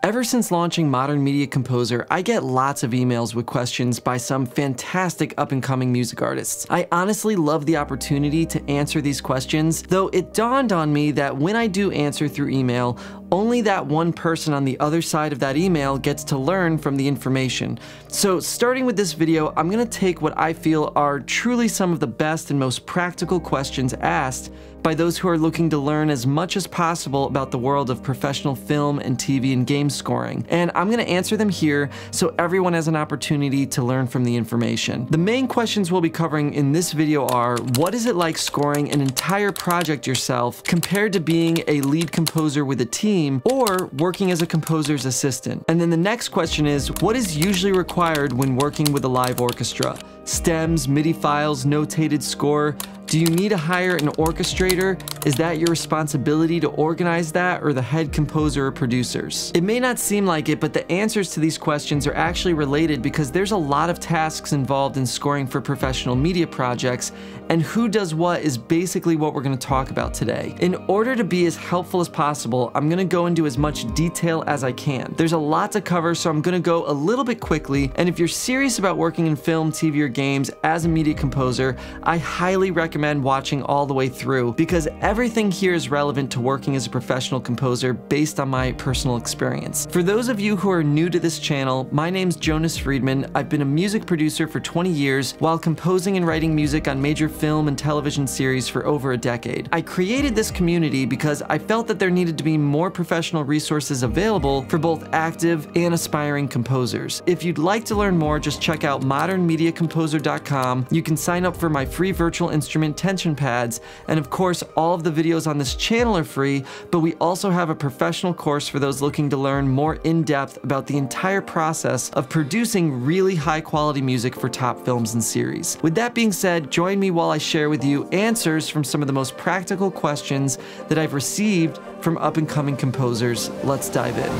Ever since launching Modern Media Composer, I get lots of emails with questions by some fantastic up-and-coming music artists. I honestly love the opportunity to answer these questions, though it dawned on me that when I do answer through email, only that one person on the other side of that email gets to learn from the information. So starting with this video, I'm gonna take what I feel are truly some of the best and most practical questions asked by those who are looking to learn as much as possible about the world of professional film and TV and game scoring. And I'm gonna answer them here so everyone has an opportunity to learn from the information. The main questions we'll be covering in this video are, what is it like scoring an entire project yourself compared to being a lead composer with a team or working as a composer's assistant? And then the next question is, what is usually required when working with a live orchestra? Stems, MIDI files, notated score? Do you need to hire an orchestrator? Is that your responsibility to organize that, or the head composer or producers? It may not seem like it, but the answers to these questions are actually related because there's a lot of tasks involved in scoring for professional media projects, and who does what is basically what we're going to talk about today. In order to be as helpful as possible, I'm going to go into as much detail as I can. There's a lot to cover, so I'm going to go a little bit quickly, and if you're serious about working in film, TV, or games as a media composer, I highly recommend watching all the way through because everything here is relevant to working as a professional composer based on my personal experience. For those of you who are new to this channel, my name's Jonas Friedman. I've been a music producer for 20 years while composing and writing music on major film and television series for over a decade. I created this community because I felt that there needed to be more professional resources available for both active and aspiring composers. If you'd like to learn more, just check out modernmediacomposer.com. You can sign up for my free virtual instrument tension pads, and of course all of the videos on this channel are free, but we also have a professional course for those looking to learn more in depth about the entire process of producing really high quality music for top films and series. With that being said, join me while I share with you answers from some of the most practical questions that I've received from up and coming composers. Let's dive in.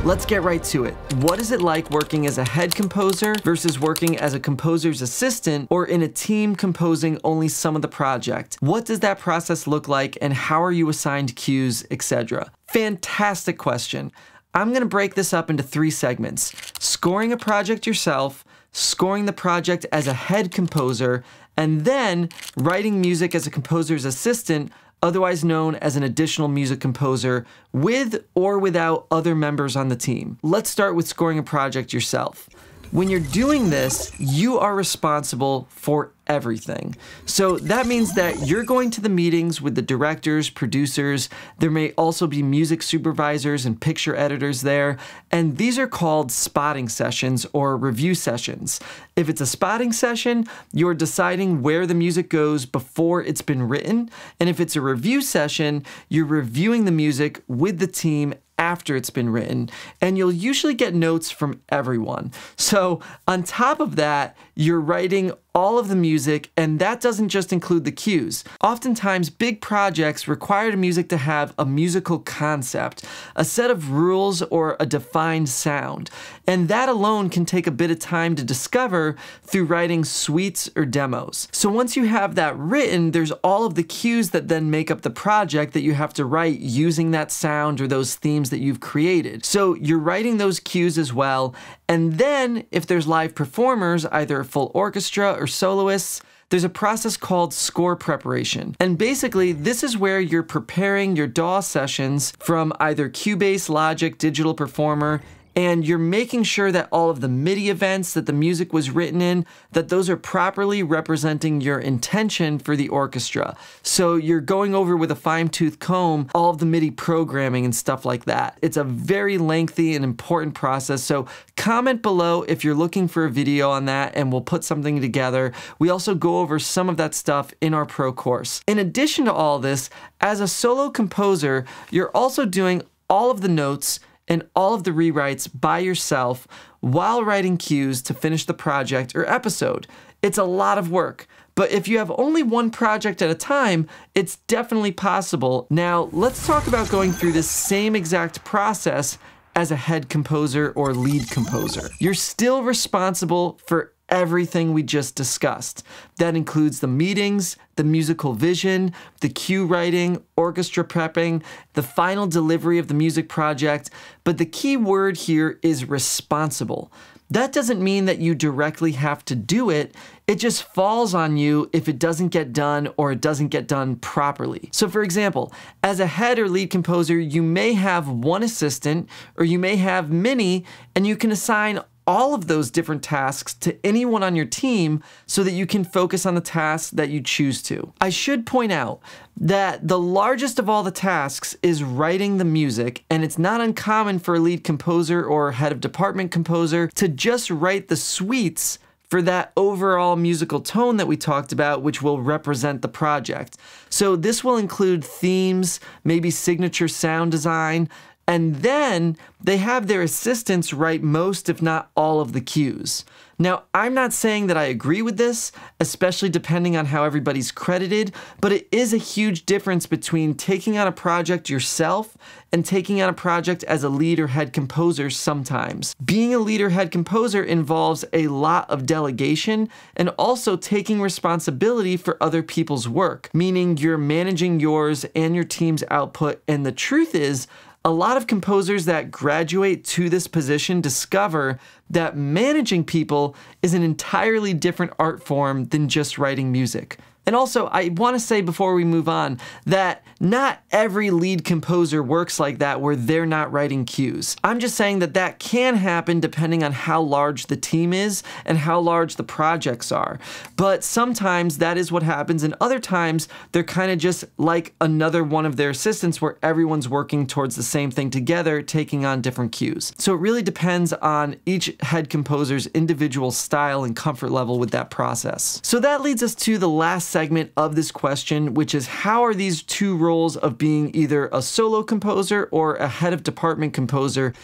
Let's get right to it. What is it like working as a head composer versus working as a composer's assistant or in a team composing only some of the project? What does that process look like, and how are you assigned cues, etc.? Fantastic question. I'm gonna break this up into 3 segments: scoring a project yourself, scoring the project as a head composer, and then writing music as a composer's assistant, otherwise known as an additional music composer, with or without other members on the team. Let's start with scoring a project yourself. When you're doing this, you are responsible for everything. So that means that you're going to the meetings with the directors, producers. There may also be music supervisors and picture editors there, and these are called spotting sessions or review sessions. If it's a spotting session, you're deciding where the music goes before it's been written, and if it's a review session, you're reviewing the music with the team after it's been written, and you'll usually get notes from everyone. So on top of that, you're writing all of the music, and that doesn't just include the cues. Oftentimes, big projects require the music to have a musical concept, a set of rules, or a defined sound. And that alone can take a bit of time to discover through writing suites or demos. So once you have that written, there's all of the cues that then make up the project that you have to write using that sound or those themes that you've created. So you're writing those cues as well, and then if there's live performers, either a full orchestra or soloists, there's a process called score preparation. And basically, this is where you're preparing your DAW sessions from either Cubase, Logic, Digital Performer, and you're making sure that all of the MIDI events that the music was written in, that those are properly representing your intention for the orchestra. So you're going over with a fine-tooth comb all of the MIDI programming and stuff like that. It's a very lengthy and important process, so comment below if you're looking for a video on that and we'll put something together. We also go over some of that stuff in our pro course. In addition to all this, as a solo composer, you're also doing all of the notes and all of the rewrites by yourself while writing cues to finish the project or episode. It's a lot of work, but if you have only one project at a time, it's definitely possible. Now, let's talk about going through this same exact process as a head composer or lead composer. You're still responsible for everything we just discussed. That includes the meetings, the musical vision, the cue writing, orchestra prepping, the final delivery of the music project, but the key word here is responsible. That doesn't mean that you directly have to do it, it just falls on you if it doesn't get done or it doesn't get done properly. So for example, as a head or lead composer, you may have one assistant or you may have many, and you can assign all of those different tasks to anyone on your team so that you can focus on the tasks that you choose to. I should point out that the largest of all the tasks is writing the music, and it's not uncommon for a lead composer or head of department composer to just write the suites for that overall musical tone that we talked about, which will represent the project. So this will include themes, maybe signature sound design, and then they have their assistants write most, if not all, of the cues. Now, I'm not saying that I agree with this, especially depending on how everybody's credited, but it is a huge difference between taking on a project yourself and taking on a project as a lead or head composer sometimes. Being a lead or head composer involves a lot of delegation and also taking responsibility for other people's work, meaning you're managing yours and your team's output, and the truth is, a lot of composers that graduate to this position discover that managing people is an entirely different art form than just writing music. And also, I want to say before we move on that not every lead composer works like that where they're not writing cues. I'm just saying that that can happen depending on how large the team is and how large the projects are. But sometimes that is what happens, and other times they're kind of just like another one of their assistants where everyone's working towards the same thing together, taking on different cues. So it really depends on each head composer's individual style and comfort level with that process. So that leads us to the last segment of this question, which is how are these two roles of being either a solo composer or a head of department composer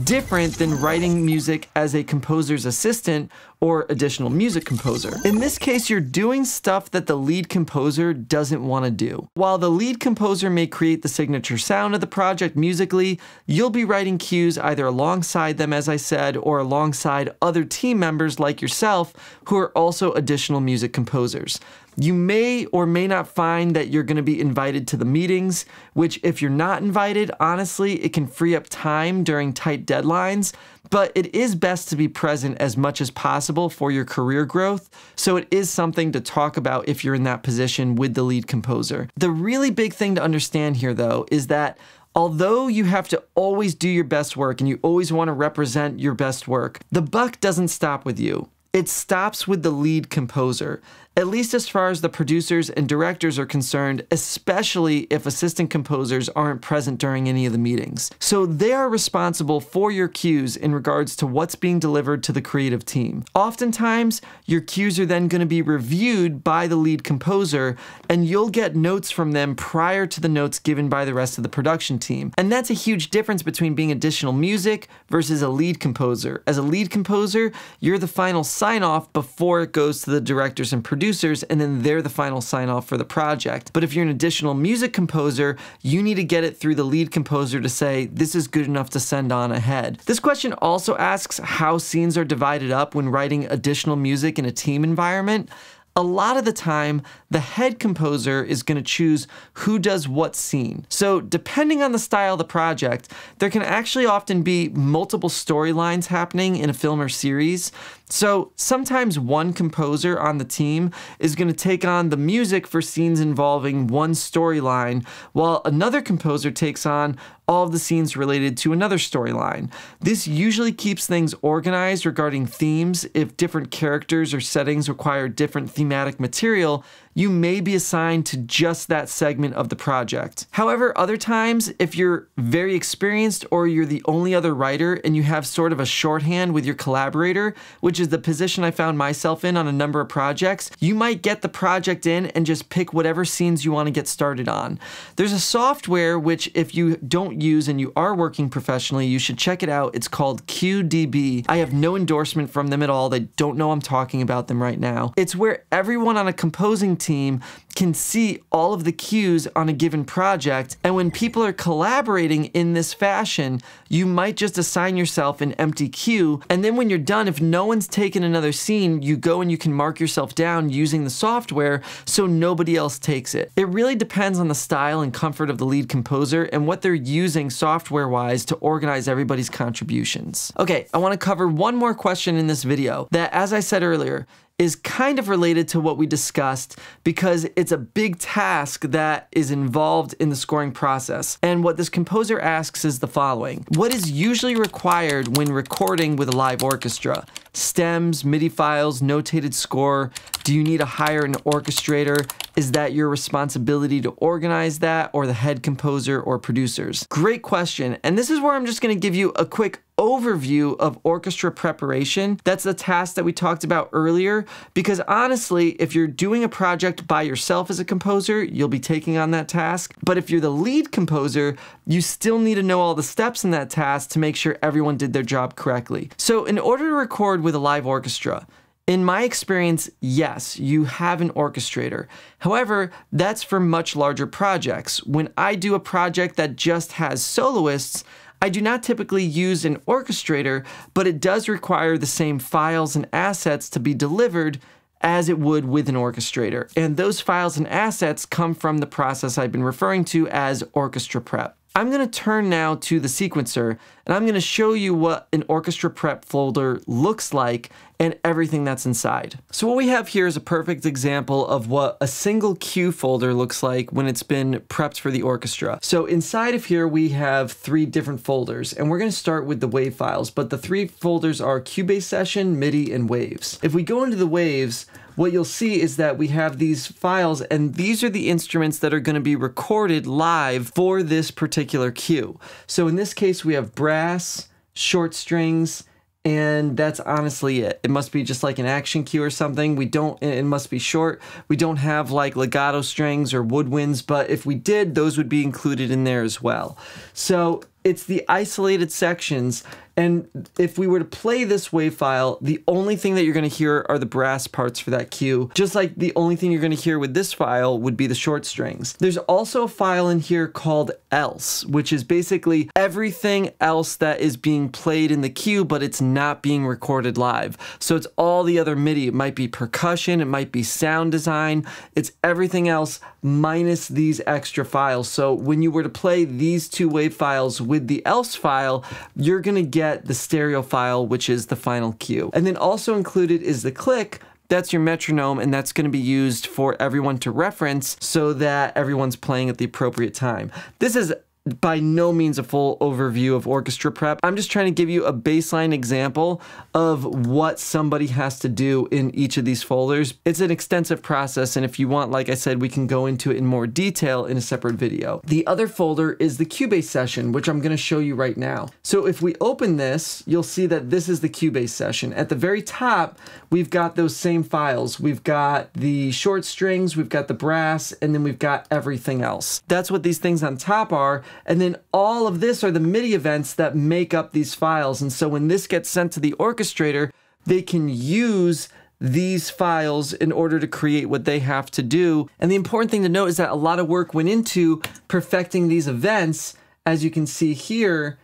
different than writing music as a composer's assistant or additional music composer? In this case, you're doing stuff that the lead composer doesn't want to do. While the lead composer may create the signature sound of the project musically, you'll be writing cues either alongside them, as I said, or alongside other team members like yourself who are also additional music composers. You may or may not find that you're going to be invited to the meetings, which if you're not invited, honestly, it can free up time during tight deadlines, but it is best to be present as much as possible for your career growth, so it is something to talk about if you're in that position with the lead composer. The really big thing to understand here, though, is that although you have to always do your best work and you always want to represent your best work, the buck doesn't stop with you. It stops with the lead composer, at least as far as the producers and directors are concerned, especially if assistant composers aren't present during any of the meetings. So they are responsible for your cues in regards to what's being delivered to the creative team. Oftentimes, your cues are then going to be reviewed by the lead composer, and you'll get notes from them prior to the notes given by the rest of the production team. And that's a huge difference between being additional music versus a lead composer. As a lead composer, you're the final sign-off before it goes to the directors and producers, and then they're the final sign-off for the project. But if you're an additional music composer, you need to get it through the lead composer to say, this is good enough to send on ahead. This question also asks how scenes are divided up when writing additional music in a team environment. A lot of the time, the head composer is going to choose who does what scene. So depending on the style of the project, there can actually often be multiple storylines happening in a film or series. So sometimes one composer on the team is going to take on the music for scenes involving one storyline, while another composer takes on all of the scenes related to another storyline. This usually keeps things organized regarding themes. If different characters or settings require different thematic material, you may be assigned to just that segment of the project. However, other times, if you're very experienced or you're the only other writer and you have sort of a shorthand with your collaborator, which is the position I found myself in on a number of projects, you might get the project in and just pick whatever scenes you want to get started on. There's a software which if you don't use and you are working professionally, you should check it out. It's called QDB. I have no endorsement from them at all. They don't know I'm talking about them right now. It's where everyone on a composing team can see all of the cues on a given project, and when people are collaborating in this fashion, you might just assign yourself an empty cue, and then when you're done, if no one's taken another scene, you go and you can mark yourself down using the software so nobody else takes it. It really depends on the style and comfort of the lead composer and what they're using software-wise to organize everybody's contributions. Okay, I want to cover one more question in this video that, as I said earlier, is kind of related to what we discussed because it's a big task that is involved in the scoring process. And what this composer asks is the following: what is usually required when recording with a live orchestra? Stems, MIDI files, notated score? Do you need to hire an orchestrator? Is that your responsibility to organize that, or the head composer or producers? Great question, and this is where I'm just going to give you a quick overview of orchestra preparation. That's the task that we talked about earlier, because honestly, if you're doing a project by yourself as a composer, you'll be taking on that task. But if you're the lead composer, you still need to know all the steps in that task to make sure everyone did their job correctly. So in order to record with a live orchestra, in my experience, yes, you have an orchestrator. However, that's for much larger projects. When I do a project that just has soloists, I do not typically use an orchestrator, but it does require the same files and assets to be delivered as it would with an orchestrator. And those files and assets come from the process I've been referring to as orchestra prep. I'm going to turn now to the sequencer, and I'm going to show you what an orchestra prep folder looks like and everything that's inside. So what we have here is a perfect example of what a single cue folder looks like when it's been prepped for the orchestra. So inside of here we have 3 different folders, and we're going to start with the wave files, but the 3 folders are Cubase session, MIDI, and waves. If we go into the waves, what you'll see is that we have these files, and these are the instruments that are going to be recorded live for this particular cue. So in this case, we have brass, short strings, and that's honestly it. It must be just like an action cue or something. It must be short. We don't have like legato strings or woodwinds, but if we did, those would be included in there as well. So it's the isolated sections, and if we were to play this wave file, the only thing that you're going to hear are the brass parts for that cue, just like the only thing you're going to hear with this file would be the short strings. There's also a file in here called else, which is basically everything else that is being played in the cue, but it's not being recorded live. So it's all the other MIDI. It might be percussion, it might be sound design, it's everything else minus these extra files. So when you were to play these 2 wave files with the else file, you're going to get the stereo file, which is the final cue. And then also included is the click. That's your metronome, and that's going to be used for everyone to reference so that everyone's playing at the appropriate time. This is by no means a full overview of orchestra prep. I'm just trying to give you a baseline example of what somebody has to do in each of these folders. It's an extensive process, and if you want, like I said, we can go into it in more detail in a separate video. The other folder is the Cubase session, which I'm going to show you right now. So if we open this, you'll see that this is the Cubase session. At the very top, we've got those same files. We've got the short strings, we've got the brass, and then we've got everything else. That's what these things on top are. And then all of this are the MIDI events that make up these files. And so when this gets sent to the orchestrator, they can use these files in order to create what they have to do. And the important thing to note is that a lot of work went into perfecting these events. As you can see here,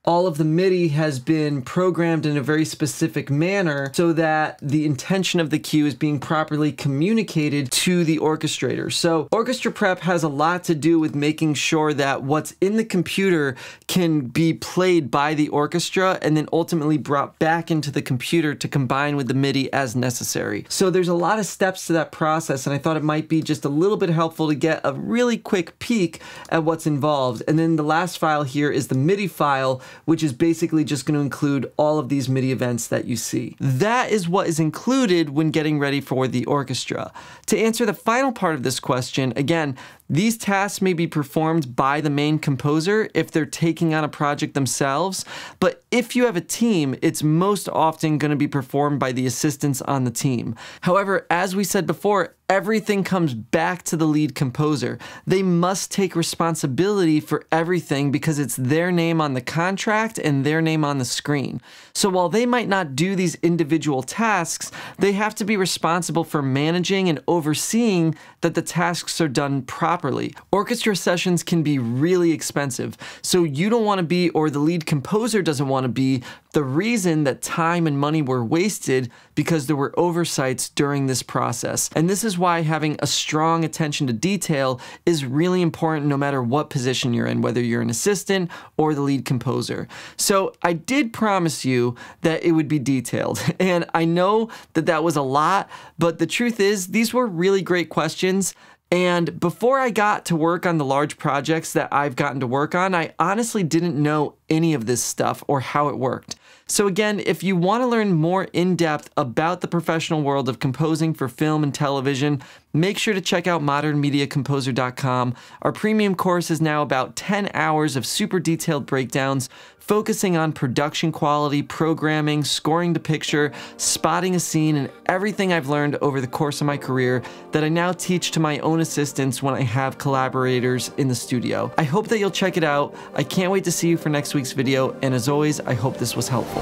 all of the MIDI has been programmed in a very specific manner so that the intention of the cue is being properly communicated to the orchestrator. So orchestra prep has a lot to do with making sure that what's in the computer can be played by the orchestra and then ultimately brought back into the computer to combine with the MIDI as necessary. So there's a lot of steps to that process, and I thought it might be just a little bit helpful to get a really quick peek at what's involved. And then the last file here is the MIDI file, which is basically just going to include all of these MIDI events that you see. That is what is included when getting ready for the orchestra. To answer the final part of this question, again, these tasks may be performed by the main composer if they're taking on a project themselves, but if you have a team, it's most often going to be performed by the assistants on the team. However, as we said before, everything comes back to the lead composer. They must take responsibility for everything because it's their name on the contract and their name on the screen. So while they might not do these individual tasks, they have to be responsible for managing and overseeing that the tasks are done properly. Orchestra sessions can be really expensive, so you don't want to be, or the lead composer doesn't want to be, the reason that time and money were wasted because there were oversights during this process. And this is why having a strong attention to detail is really important no matter what position you're in, whether you're an assistant or the lead composer. So I did promise you that it would be detailed, and I know that that was a lot, but the truth is these were really great questions. And before I got to work on the large projects that I've gotten to work on, I honestly didn't know any of this stuff or how it worked. So again, if you want to learn more in depth about the professional world of composing for film and television, make sure to check out modernmediacomposer.com. Our premium course is now about 10 hours of super detailed breakdowns, focusing on production quality, programming, scoring the picture, spotting a scene, and everything I've learned over the course of my career that I now teach to my own assistants when I have collaborators in the studio. I hope that you'll check it out. I can't wait to see you for next week's video, and as always, I hope this was helpful.